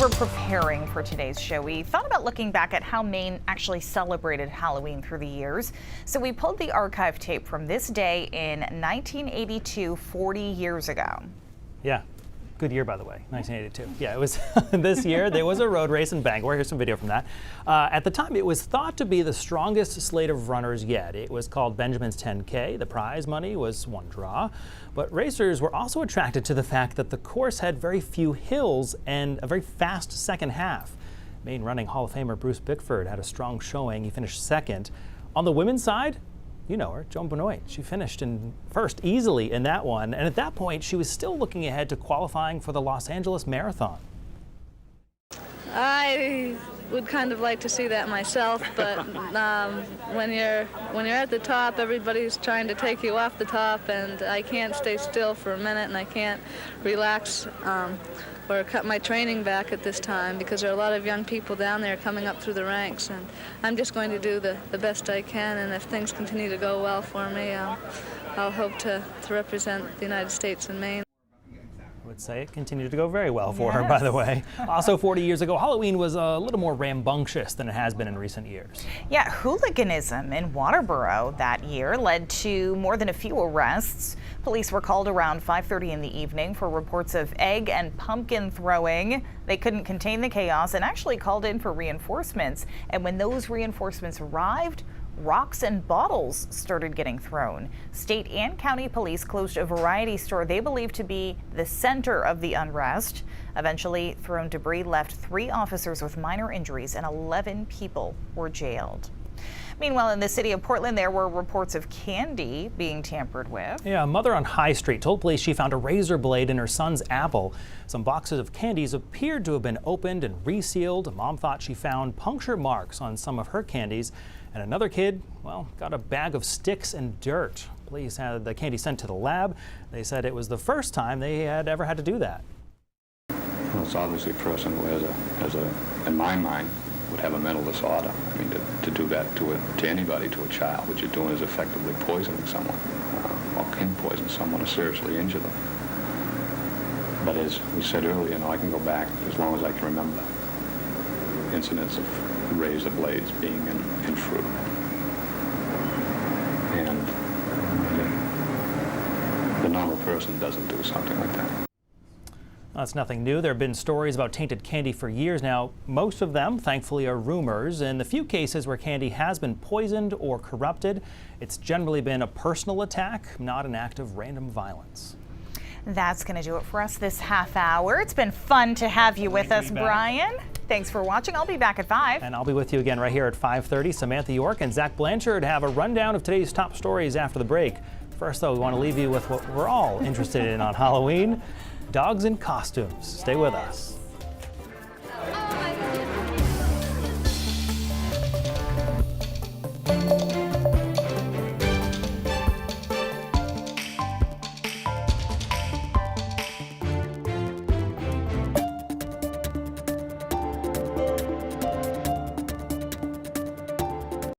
were preparing for today's show, we thought about looking back at how Maine actually celebrated Halloween through the years. So we pulled the archive tape from this day in 1982, 40 years ago. Yeah. Good year, by the way, 1982. Yeah, it was this year. There was a road race in Bangor. Here's some video from that. At the time, it was thought to be the strongest slate of runners yet. It was called Benjamin's 10K. The prize money was one draw. But racers were also attracted to the fact that the course had very few hills and a very fast second half. Maine running Hall of Famer Bruce Bickford had a strong showing. He finished second. On the women's side, you know her, Joan Benoit. She finished in first easily in that one. And at that point, she was still looking ahead to qualifying for the Los Angeles Marathon. I would kind of like to see that myself, but when you're at the top, everybody's trying to take you off the top, and I can't stay still for a minute, and I can't relax or cut my training back at this time because there are a lot of young people down there coming up through the ranks, and I'm just going to do the best I can, and if things continue to go well for me, I'll hope to represent the United States and Maine. I would say it continued to go very well for her, by the way. Also, 40 years ago, Halloween was a little more rambunctious than it has been in recent years. Yeah, hooliganism in Waterboro that year led to more than a few arrests. Police were called around 5:30 in the evening for reports of egg and pumpkin throwing. They couldn't contain the chaos and actually called in for reinforcements. And when those reinforcements arrived, rocks and bottles started getting thrown. State and county police closed a variety store they believed to be the center of the unrest. Eventually, thrown debris left 3 officers with minor injuries and 11 people were jailed. Meanwhile, in the city of Portland, there were reports of candy being tampered with. Yeah, a mother on High Street told police she found a razor blade in her son's apple. Some boxes of candies appeared to have been opened and resealed. Mom thought she found puncture marks on some of her candies. And another kid, well, got a bag of sticks and dirt. Police had the candy sent to the lab. They said it was the first time they had ever had to do that. Well, it's obviously a person who in my mind, would have a mental disorder. I mean, to do that to anybody, to a child, what you're doing is effectively poisoning someone, or can poison someone or seriously injure them. But as we said earlier, I can go back as long as I can remember incidents of razor blades being in fruit. And the normal person doesn't do something like that. That's nothing new. There have been stories about tainted candy for years now. Most of them, thankfully, are rumors. In the few cases where candy has been poisoned or corrupted, it's generally been a personal attack, not an act of random violence. That's going to do it for us this half hour. It's been fun to have you with us, Brian. Thanks for watching. I'll be back at 5. And I'll be with you again right here at 5:30. Samantha York and Zach Blanchard have a rundown of today's top stories after the break. First, though, we want to leave you with what we're all interested in on Halloween: dogs in costumes. Stay with us.